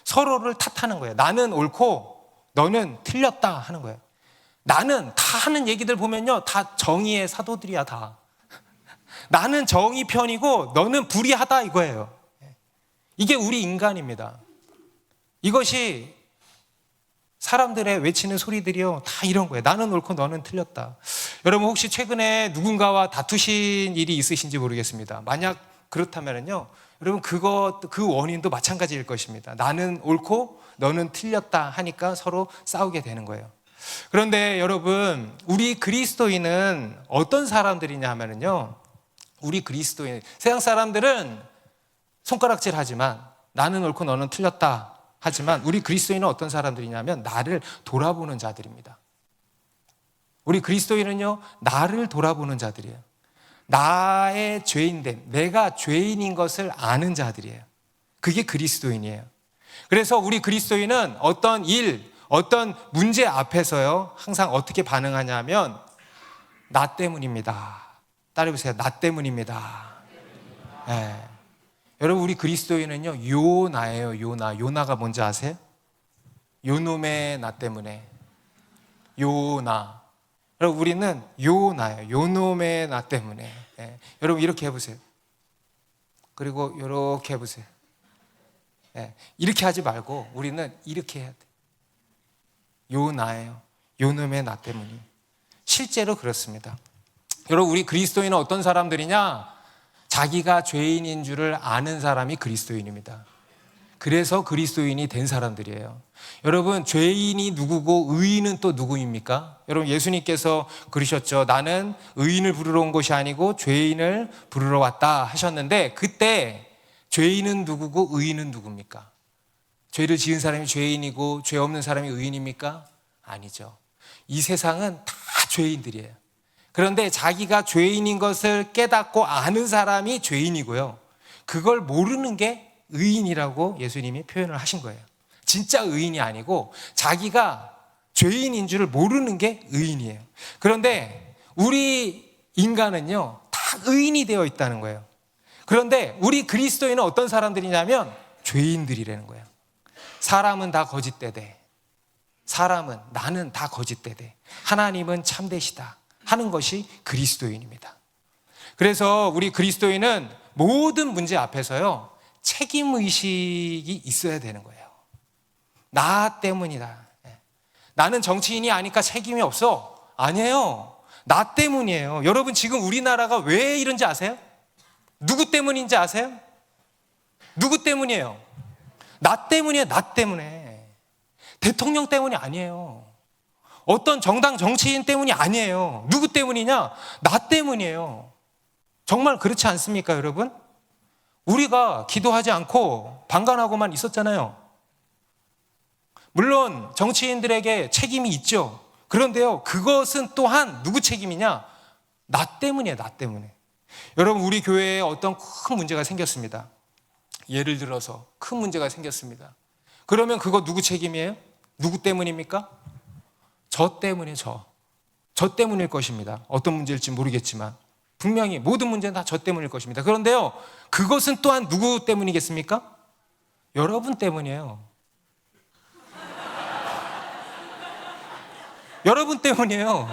S1: 서로를 탓하는 거예요. 나는 옳고 너는 틀렸다 하는 거예요. 나는 다 하는 얘기들 보면요, 다 정의의 사도들이야. 다 나는 정의 편이고 너는 불의하다 이거예요. 이게 우리 인간입니다. 이것이 사람들의 외치는 소리들이요, 다 이런 거예요. 나는 옳고 너는 틀렸다. 여러분, 혹시 최근에 누군가와 다투신 일이 있으신지 모르겠습니다. 만약 그렇다면요, 여러분 그 원인도 마찬가지일 것입니다. 나는 옳고 너는 틀렸다 하니까 서로 싸우게 되는 거예요. 그런데 여러분, 우리 그리스도인은 어떤 사람들이냐 하면요, 우리 그리스도인, 세상 사람들은 손가락질 하지만 나는 옳고 너는 틀렸다 하지만 우리 그리스도인은 어떤 사람들이냐면 나를 돌아보는 자들입니다. 우리 그리스도인은요, 나를 돌아보는 자들이에요. 나의 죄인됨, 내가 죄인인 것을 아는 자들이에요. 그게 그리스도인이에요. 그래서 우리 그리스도인은 어떤 일, 어떤 문제 앞에서요, 항상 어떻게 반응하냐면 나 때문입니다. 따라해보세요. 나 때문입니다. 네. 여러분, 우리 그리스도인은요, 요나예요. 요나가 뭔지 아세요? 요놈의 나 때문에. 요나. 여러분, 우리는 요나예요. 요놈의 나 때문에. 네. 여러분, 이렇게 해보세요. 그리고 이렇게 해보세요. 네. 이렇게 하지 말고 우리는 이렇게 해야 돼. 요나예요. 요놈의 나 때문이. 실제로 그렇습니다. 여러분, 우리 그리스도인은 어떤 사람들이냐? 자기가 죄인인 줄을 아는 사람이 그리스도인입니다. 그래서 그리스도인이 된 사람들이에요. 여러분, 죄인이 누구고 의인은 또 누구입니까? 여러분, 예수님께서 그러셨죠. 나는 의인을 부르러 온 것이 아니고 죄인을 부르러 왔다 하셨는데, 그때 죄인은 누구고 의인은 누굽니까? 죄를 지은 사람이 죄인이고 죄 없는 사람이 의인입니까? 아니죠. 이 세상은 다 죄인들이에요. 그런데 자기가 죄인인 것을 깨닫고 아는 사람이 죄인이고요, 그걸 모르는 게 의인이라고 예수님이 표현을 하신 거예요. 진짜 의인이 아니고 자기가 죄인인 줄을 모르는 게 의인이에요. 그런데 우리 인간은요, 다 의인이 되어 있다는 거예요. 그런데 우리 그리스도인은 어떤 사람들이냐면 죄인들이라는 거예요. 사람은 다 거짓되되, 나는 다 거짓되되 하나님은 참되시다 하는 것이 그리스도인입니다. 그래서 우리 그리스도인은 모든 문제 앞에서요, 책임의식이 있어야 되는 거예요. 나 때문이다. 나는 정치인이 아니까 책임이 없어. 아니에요. 나 때문이에요. 여러분, 지금 우리나라가 왜 이런지 아세요? 누구 때문인지 아세요? 누구 때문이에요? 나 때문이에요. 나 때문에. 대통령 때문이 아니에요. 어떤 정당 정치인 때문이 아니에요. 누구 때문이냐? 나 때문이에요. 정말 그렇지 않습니까, 여러분? 우리가 기도하지 않고 방관하고만 있었잖아요. 물론 정치인들에게 책임이 있죠. 그런데요, 그것은 또한 누구 책임이냐? 나 때문이에요. 나 때문에. 여러분, 우리 교회에 어떤 큰 문제가 생겼습니다. 예를 들어서 큰 문제가 생겼습니다. 그러면 그거 누구 책임이에요? 누구 때문입니까? 저 때문이에요. 저 때문일 것입니다. 어떤 문제일지 모르겠지만 분명히 모든 문제는 다 저 때문일 것입니다. 그런데요, 그것은 또한 누구 때문이겠습니까? 여러분 때문이에요. 여러분 때문이에요.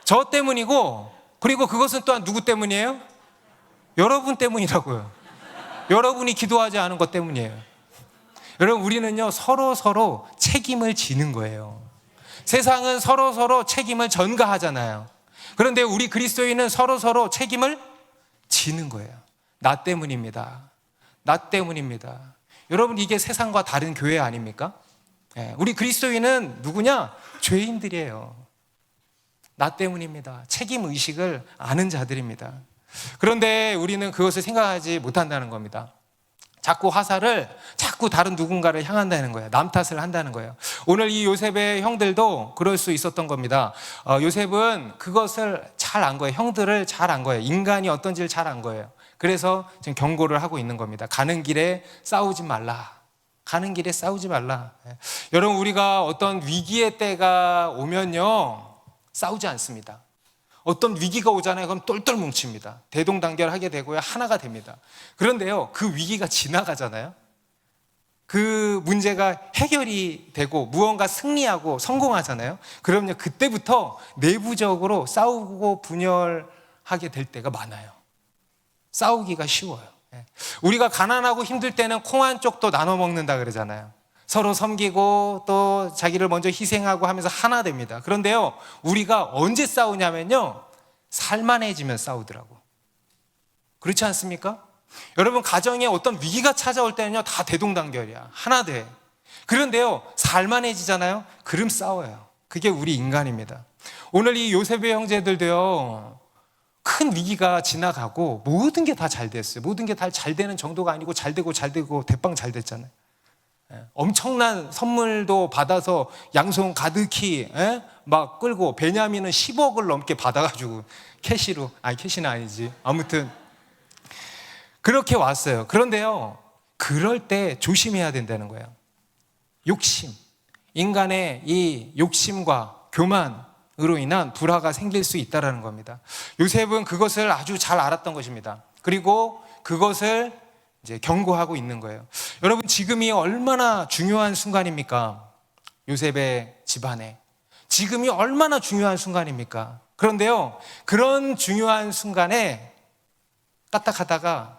S1: 저 때문이고, 그리고 그것은 또한 누구 때문이에요? 여러분 때문이라고요. 여러분이 기도하지 않은 것 때문이에요. 여러분, 우리는요, 서로 책임을 지는 거예요. 세상은 서로 책임을 전가하잖아요. 그런데 우리 그리스도인은 서로 책임을 지는 거예요. 나 때문입니다. 나 때문입니다. 여러분, 이게 세상과 다른 교회 아닙니까? 우리 그리스도인은 누구냐? 죄인들이에요. 나 때문입니다. 책임의식을 아는 자들입니다. 그런데 우리는 그것을 생각하지 못한다는 겁니다. 자꾸 화살을 자꾸 다른 누군가를 향한다는 거예요. 남 탓을 한다는 거예요. 오늘 이 요셉의 형들도 그럴 수 있었던 겁니다. 요셉은 그것을 잘 안 거예요. 형들을 잘 안 거예요. 인간이 어떤지를 잘 안 거예요. 그래서 지금 경고를 하고 있는 겁니다. 가는 길에 싸우지 말라. 가는 길에 싸우지 말라. 여러분, 우리가 어떤 위기의 때가 오면요, 싸우지 않습니다. 어떤 위기가 오잖아요. 그럼 똘똘 뭉칩니다. 대동단결하게 되고요, 하나가 됩니다. 그런데요, 그 위기가 지나가잖아요. 그 문제가 해결이 되고 무언가 승리하고 성공하잖아요. 그럼요, 그때부터 내부적으로 싸우고 분열하게 될 때가 많아요. 싸우기가 쉬워요. 우리가 가난하고 힘들 때는 콩 한 쪽도 나눠 먹는다 그러잖아요. 서로 섬기고 또 자기를 먼저 희생하고 하면서 하나 됩니다. 그런데요, 우리가 언제 싸우냐면요, 살만해지면 싸우더라고. 그렇지 않습니까? 여러분, 가정에 어떤 위기가 찾아올 때는요, 다 대동단결이야. 하나 돼. 그런데요, 살만해지잖아요? 그럼 싸워요. 그게 우리 인간입니다. 오늘 이 요셉의 형제들도요, 큰 위기가 지나가고 모든 게 다 잘 됐어요. 모든 게 다 잘 되는 정도가 아니고 잘 되고 대빵 잘 됐잖아요. 엄청난 선물도 받아서 양손 가득히 막 끌고, 베냐민은 10억을 넘게 받아가지고 캐시로, 아니 캐시는 아니지, 아무튼 그렇게 왔어요. 그런데요, 그럴 때 조심해야 된다는 거예요. 욕심, 인간의 이 욕심과 교만으로 인한 불화가 생길 수 있다는 겁니다. 요셉은 그것을 아주 잘 알았던 것입니다. 그리고 그것을 이제 경고하고 있는 거예요. 여러분, 지금이 얼마나 중요한 순간입니까? 요셉의 집안에 지금이 얼마나 중요한 순간입니까? 그런데요, 그런 중요한 순간에 까딱하다가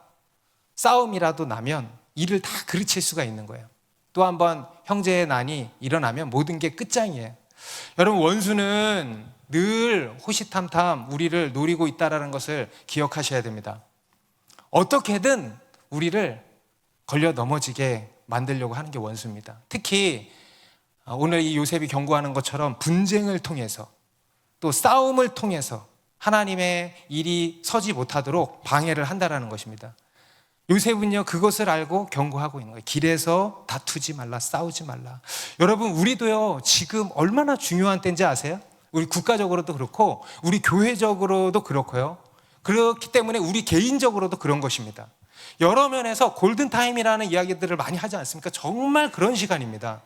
S1: 싸움이라도 나면 일을 다 그르칠 수가 있는 거예요. 또 한 번 형제의 난이 일어나면 모든 게 끝장이에요. 여러분, 원수는 늘 호시탐탐 우리를 노리고 있다는 것을 기억하셔야 됩니다. 어떻게든 우리를 걸려 넘어지게 만들려고 하는 게 원수입니다. 특히 오늘 이 요셉이 경고하는 것처럼 분쟁을 통해서, 또 싸움을 통해서 하나님의 일이 서지 못하도록 방해를 한다는 것입니다. 요셉은요, 그것을 알고 경고하고 있는 거예요. 길에서 다투지 말라, 싸우지 말라. 여러분, 우리도요, 지금 얼마나 중요한 때인지 아세요? 우리 국가적으로도 그렇고 우리 교회적으로도 그렇고요. 그렇기 때문에 우리 개인적으로도 그런 것입니다. 여러 면에서 골든타임이라는 이야기들을 많이 하지 않습니까? 정말 그런 시간입니다.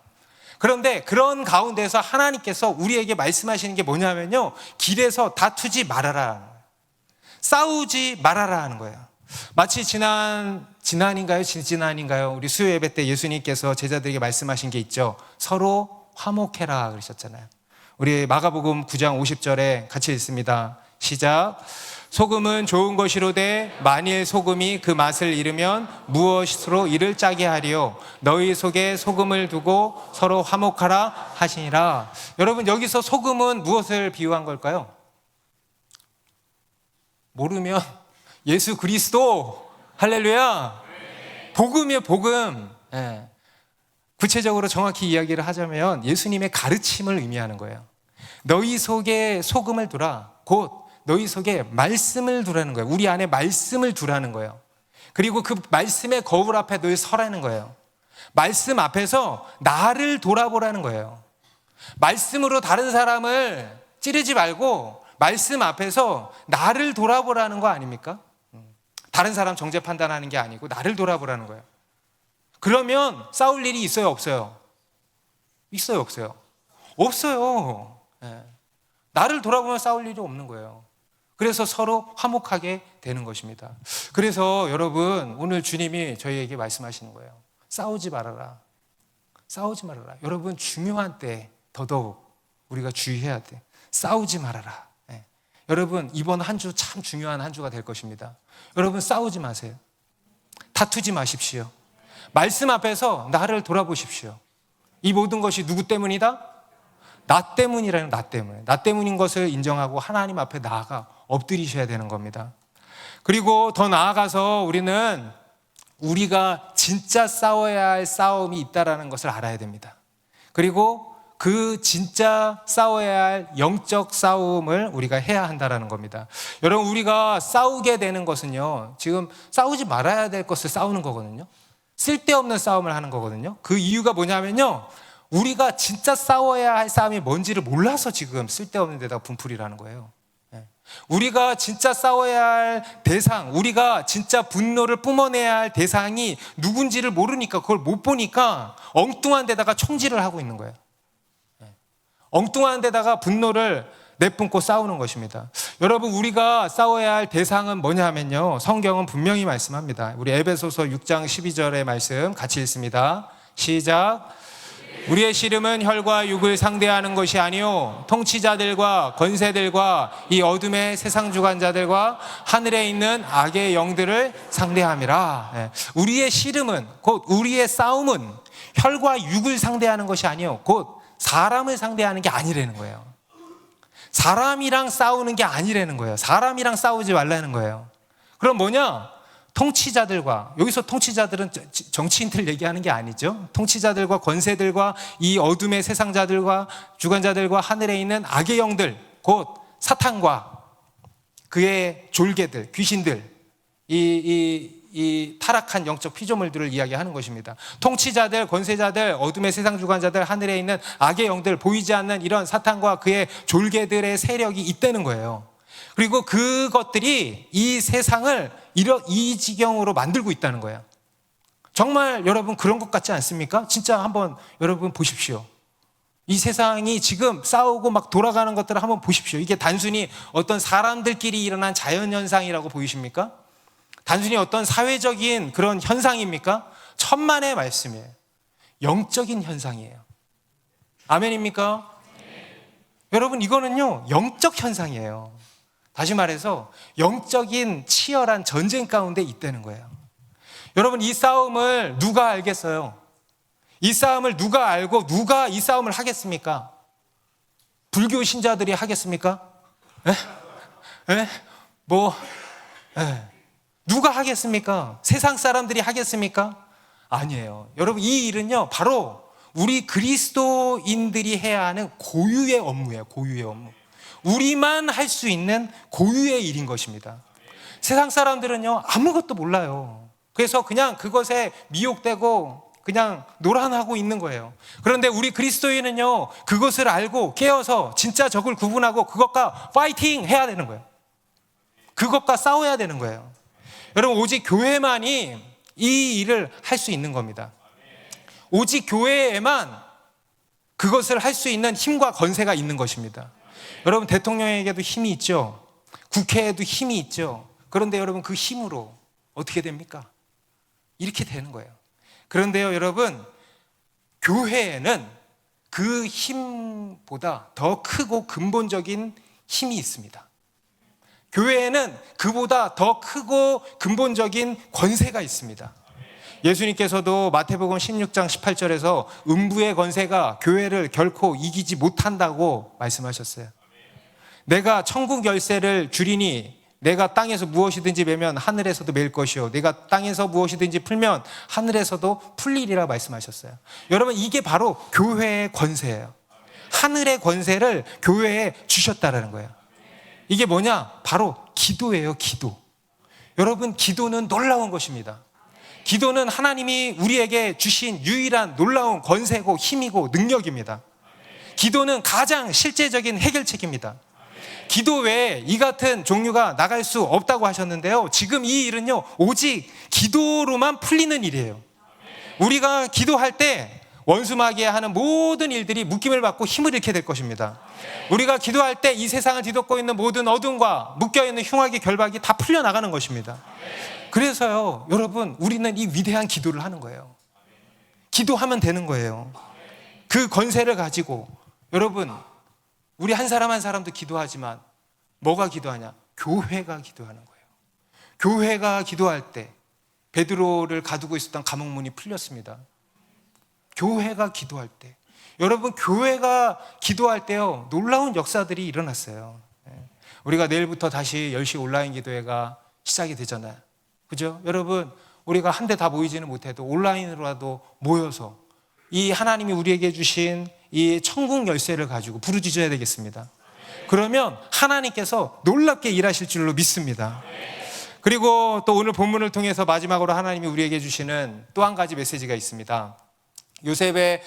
S1: 그런데 그런 가운데서 하나님께서 우리에게 말씀하시는 게 뭐냐면요, 길에서 다투지 말아라, 싸우지 말아라 하는 거예요. 마치 지난인가요? 우리 수요 예배 때 예수님께서 제자들에게 말씀하신 게 있죠. 서로 화목해라 그러셨잖아요. 우리 마가복음 9장 50절에 같이 읽습니다. 시작. 소금은 좋은 것이로되 만일 소금이 그 맛을 잃으면 무엇으로 이를 짜게 하리요? 너희 속에 소금을 두고 서로 화목하라 하시니라. 여러분, 여기서 소금은 무엇을 비유한 걸까요? 모르면 예수 그리스도, 할렐루야, 복음이에요, 복음. 구체적으로 정확히 이야기를 하자면 예수님의 가르침을 의미하는 거예요. 너희 속에 소금을 두라, 곧 너희 속에 말씀을 두라는 거예요. 우리 안에 말씀을 두라는 거예요. 그리고 그 말씀의 거울 앞에 늘 서라는 거예요. 말씀 앞에서 나를 돌아보라는 거예요. 말씀으로 다른 사람을 찌르지 말고 말씀 앞에서 나를 돌아보라는 거 아닙니까? 다른 사람 정죄 판단하는 게 아니고 나를 돌아보라는 거예요. 그러면 싸울 일이 있어요, 없어요? 있어요, 없어요? 없어요. 나를 돌아보면 싸울 일이 없는 거예요. 그래서 서로 화목하게 되는 것입니다. 그래서 여러분, 오늘 주님이 저희에게 말씀하시는 거예요. 싸우지 말아라. 싸우지 말아라. 여러분, 중요한 때 더더욱 우리가 주의해야 돼. 싸우지 말아라. 여러분, 이번 한 주 참 중요한 한 주가 될 것입니다. 여러분, 싸우지 마세요. 다투지 마십시오. 말씀 앞에서 나를 돌아보십시오. 이 모든 것이 누구 때문이다? 나 때문이라는, 나 때문에. 나 때문인 것을 인정하고 하나님 앞에 나아가 엎드리셔야 되는 겁니다. 그리고 더 나아가서 우리는 우리가 진짜 싸워야 할 싸움이 있다는 것을 알아야 됩니다. 그리고 그 진짜 싸워야 할 영적 싸움을 우리가 해야 한다는 겁니다. 여러분, 우리가 싸우게 되는 것은요, 지금 싸우지 말아야 될 것을 싸우는 거거든요. 쓸데없는 싸움을 하는 거거든요. 그 이유가 뭐냐면요, 우리가 진짜 싸워야 할 싸움이 뭔지를 몰라서 지금 쓸데없는 데다가 분풀이라는 거예요. 우리가 진짜 싸워야 할 대상, 우리가 진짜 분노를 뿜어내야 할 대상이 누군지를 모르니까, 그걸 못 보니까 엉뚱한 데다가 총질을 하고 있는 거예요. 엉뚱한 데다가 분노를 내뿜고 싸우는 것입니다. 여러분, 우리가 싸워야 할 대상은 뭐냐 하면요, 성경은 분명히 말씀합니다. 우리 에베소서 6장 12절의 말씀 같이 읽습니다. 시작. 우리의 씨름은 혈과 육을 상대하는 것이 아니요 통치자들과 권세들과 이 어둠의 세상 주관자들과 하늘에 있는 악의 영들을 상대함이라. 우리의 씨름은, 곧 우리의 싸움은 혈과 육을 상대하는 것이 아니요 곧 사람을 상대하는 게 아니라는 거예요. 사람이랑 싸우는 게 아니라는 거예요. 사람이랑 싸우지 말라는 거예요. 그럼 뭐냐? 통치자들과, 여기서 통치자들은 정치인들 얘기하는 게 아니죠. 통치자들과 권세들과 이 어둠의 세상자들과 주관자들과 하늘에 있는 악의 영들, 곧 사탄과 그의 졸개들, 귀신들, 이 타락한 영적 피조물들을 이야기하는 것입니다. 통치자들, 권세자들, 어둠의 세상 주관자들, 하늘에 있는 악의 영들, 보이지 않는 이런 사탄과 그의 졸개들의 세력이 있다는 거예요. 그리고 그것들이 이 세상을 이 지경으로 만들고 있다는 거예요. 정말 여러분 그런 것 같지 않습니까? 진짜 한번 여러분 보십시오. 이 세상이 지금 싸우고 막 돌아가는 것들을 한번 보십시오. 이게 단순히 어떤 사람들끼리 일어난 자연현상이라고 보이십니까? 단순히 어떤 사회적인 그런 현상입니까? 천만의 말씀이에요. 영적인 현상이에요. 아멘입니까? 여러분 이거는요 영적 현상이에요. 다시 말해서 영적인 치열한 전쟁 가운데 있다는 거예요. 여러분 이 싸움을 누가 알겠어요? 이 싸움을 누가 알고 누가 이 싸움을 하겠습니까? 불교 신자들이 하겠습니까? 누가 하겠습니까? 세상 사람들이 하겠습니까? 아니에요. 여러분 이 일은요 바로 우리 그리스도인들이 해야 하는 고유의 업무예요. 고유의 업무. 우리만 할 수 있는 고유의 일인 것입니다. 세상 사람들은요 아무것도 몰라요. 그래서 그냥 그것에 미혹되고 그냥 노란하고 있는 거예요. 그런데 우리 그리스도인은요 그것을 알고 깨어서 진짜 적을 구분하고 그것과 파이팅 해야 되는 거예요. 그것과 싸워야 되는 거예요. 여러분 오직 교회만이 이 일을 할 수 있는 겁니다. 오직 교회에만 그것을 할 수 있는 힘과 권세가 있는 것입니다. 여러분 대통령에게도 힘이 있죠. 국회에도 힘이 있죠. 그런데 여러분 그 힘으로 어떻게 됩니까? 이렇게 되는 거예요. 그런데요 여러분 교회에는 그 힘보다 더 크고 근본적인 힘이 있습니다. 교회에는 그보다 더 크고 근본적인 권세가 있습니다. 예수님께서도 마태복음 16장 18절에서 음부의 권세가 교회를 결코 이기지 못한다고 말씀하셨어요. 내가 천국 열쇠를 주리니 내가 땅에서 무엇이든지 매면 하늘에서도 매일 것이요 내가 땅에서 무엇이든지 풀면 하늘에서도 풀리리라 말씀하셨어요. 여러분 이게 바로 교회의 권세예요. 하늘의 권세를 교회에 주셨다라는 거예요. 이게 뭐냐? 바로 기도예요. 기도. 여러분 기도는 놀라운 것입니다. 기도는 하나님이 우리에게 주신 유일한 놀라운 권세고 힘이고 능력입니다. 기도는 가장 실제적인 해결책입니다. 기도 외에 이 같은 종류가 나갈 수 없다고 하셨는데요. 지금 이 일은요 오직 기도로만 풀리는 일이에요. 우리가 기도할 때 원수마귀하는 모든 일들이 묶임을 받고 힘을 잃게 될 것입니다. 우리가 기도할 때 이 세상을 뒤덮고 있는 모든 어둠과 묶여있는 흉악의 결박이 다 풀려나가는 것입니다. 그래서요 여러분 우리는 이 위대한 기도를 하는 거예요. 기도하면 되는 거예요. 그 권세를 가지고 여러분 우리 한 사람 한 사람도 기도하지만 뭐가 기도하냐? 교회가 기도하는 거예요. 교회가 기도할 때 베드로를 가두고 있었던 감옥문이 풀렸습니다. 교회가 기도할 때 여러분 교회가 기도할 때요 놀라운 역사들이 일어났어요. 우리가 내일부터 다시 10시 온라인 기도회가 시작이 되잖아요. 그죠? 여러분 우리가 한데 다 모이지는 못해도 온라인으로라도 모여서 이 하나님이 우리에게 주신 이 천국 열쇠를 가지고 부르짖어야 되겠습니다. 그러면 하나님께서 놀랍게 일하실 줄로 믿습니다. 그리고 또 오늘 본문을 통해서 마지막으로 하나님이 우리에게 주시는 또 한 가지 메시지가 있습니다. 요셉의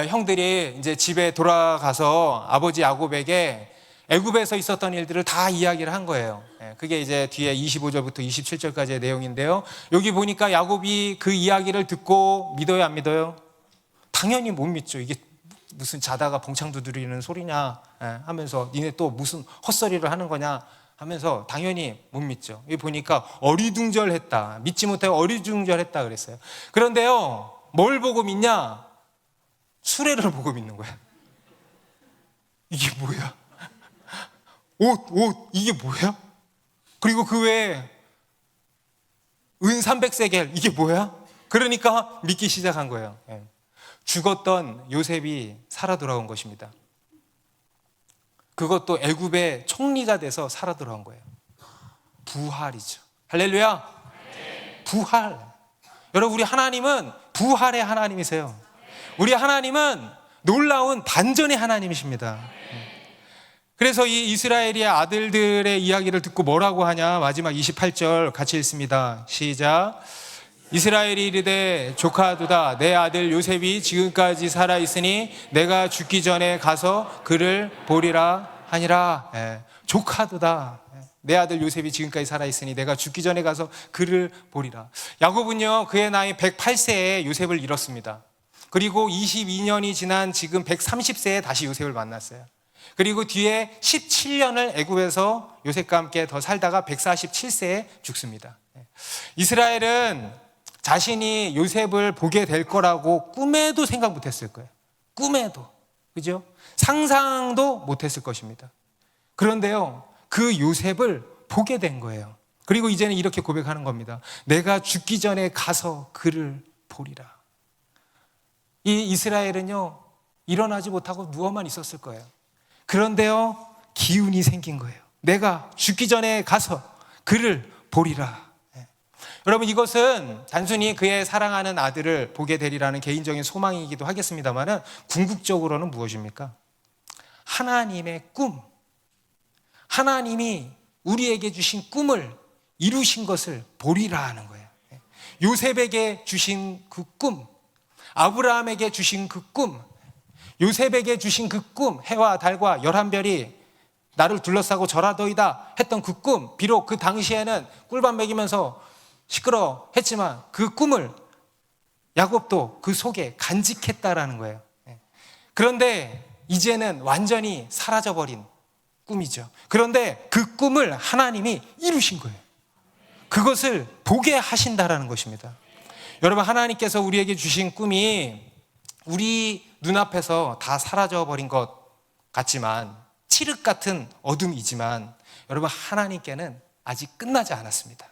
S1: 형들이 이제 집에 돌아가서 아버지 야곱에게 애굽에서 있었던 일들을 다 이야기를 한 거예요. 그게 이제 뒤에 25절부터 27절까지의 내용인데요. 여기 보니까 야곱이 그 이야기를 듣고 믿어요, 안 믿어요? 당연히 못 믿죠. 이게 무슨 자다가 봉창 두드리는 소리냐 하면서 니네 또 무슨 헛소리를 하는 거냐 하면서 당연히 못 믿죠. 여기 보니까 어리둥절했다. 믿지 못하고 어리둥절했다 그랬어요. 그런데요, 뭘 보고 믿냐? 수레를 보고 믿는 거야. 이게 뭐야? 옷, 이게 뭐야? 그리고 그 외에 은 300세겔, 이게 뭐야? 그러니까 믿기 시작한 거예요. 죽었던 요셉이 살아 돌아온 것입니다. 그것도 애굽의 총리가 돼서 살아 돌아온 거예요. 부활이죠. 할렐루야. 부활. 여러분, 우리 하나님은 부활의 하나님이세요. 우리 하나님은 놀라운 반전의 하나님이십니다. 그래서 이 이스라엘의 아들들의 이야기를 듣고 뭐라고 하냐? 마지막 28절 같이 읽습니다. 시작. 이스라엘이 이르되 조카도다, 내 아들 요셉이 지금까지 살아있으니 내가 죽기 전에 가서 그를 보리라 하니라. 조카도다, 내 아들 요셉이 지금까지 살아있으니 내가 죽기 전에 가서 그를 보리라. 야곱은요, 그의 나이 108세에 요셉을 잃었습니다. 그리고 22년이 지난 지금 130세에 다시 요셉을 만났어요. 그리고 뒤에 17년을 애굽에서 요셉과 함께 더 살다가 147세에 죽습니다. 이스라엘은 자신이 요셉을 보게 될 거라고 꿈에도 생각 못했을 거예요. 꿈에도. 그죠? 상상도 못했을 것입니다. 그런데요, 그 요셉을 보게 된 거예요. 그리고 이제는 이렇게 고백하는 겁니다. 내가 죽기 전에 가서 그를 보리라. 이 이스라엘은요, 일어나지 못하고 누워만 있었을 거예요. 그런데요, 기운이 생긴 거예요. 내가 죽기 전에 가서 그를 보리라. 여러분, 이것은 단순히 그의 사랑하는 아들을 보게 되리라는 개인적인 소망이기도 하겠습니다만 궁극적으로는 무엇입니까? 하나님의 꿈, 하나님이 우리에게 주신 꿈을 이루신 것을 보리라 하는 거예요. 요셉에게 주신 그 꿈, 아브라함에게 주신 그 꿈, 요셉에게 주신 그 꿈, 해와 달과 11별이 나를 둘러싸고 절하더이다 했던 그 꿈, 비록 그 당시에는 꿀밤 먹이면서 시끄러 했지만 그 꿈을 야곱도 그 속에 간직했다라는 거예요. 그런데 이제는 완전히 사라져버린 꿈이죠. 그런데 그 꿈을 하나님이 이루신 거예요. 그것을 보게 하신다라는 것입니다. 여러분, 하나님께서 우리에게 주신 꿈이 우리 눈앞에서 다 사라져버린 것 같지만, 칠흑 같은 어둠이지만, 여러분, 하나님께는 아직 끝나지 않았습니다.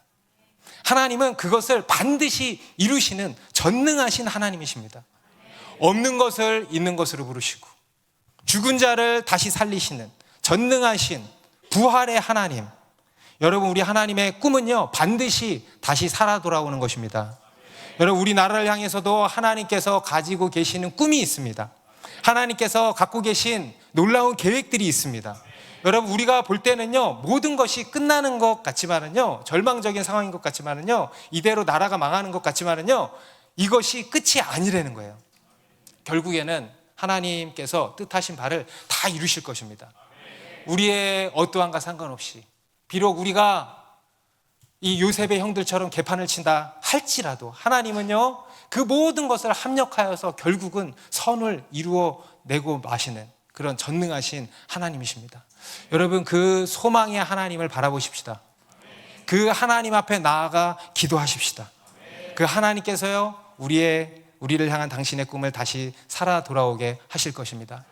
S1: 하나님은 그것을 반드시 이루시는 전능하신 하나님이십니다. 없는 것을 있는 것으로 부르시고 죽은 자를 다시 살리시는 전능하신 부활의 하나님. 여러분, 우리 하나님의 꿈은요, 반드시 다시 살아 돌아오는 것입니다. 여러분, 우리나라를 향해서도 하나님께서 가지고 계시는 꿈이 있습니다. 하나님께서 갖고 계신 놀라운 계획들이 있습니다. 여러분, 우리가 볼 때는요, 모든 것이 끝나는 것 같지만은요, 절망적인 상황인 것 같지만은요, 이대로 나라가 망하는 것 같지만은요, 이것이 끝이 아니라는 거예요. 결국에는 하나님께서 뜻하신 바를 다 이루실 것입니다. 우리의 어떠함과 상관없이, 비록 우리가 이 요셉의 형들처럼 개판을 친다 할지라도 하나님은요, 그 모든 것을 합력하여서 결국은 선을 이루어 내고 마시는 그런 전능하신 하나님이십니다. 여러분, 그 소망의 하나님을 바라보십시다. 그 하나님 앞에 나아가 기도하십시다. 그 하나님께서요, 우리를 향한 당신의 꿈을 다시 살아 돌아오게 하실 것입니다.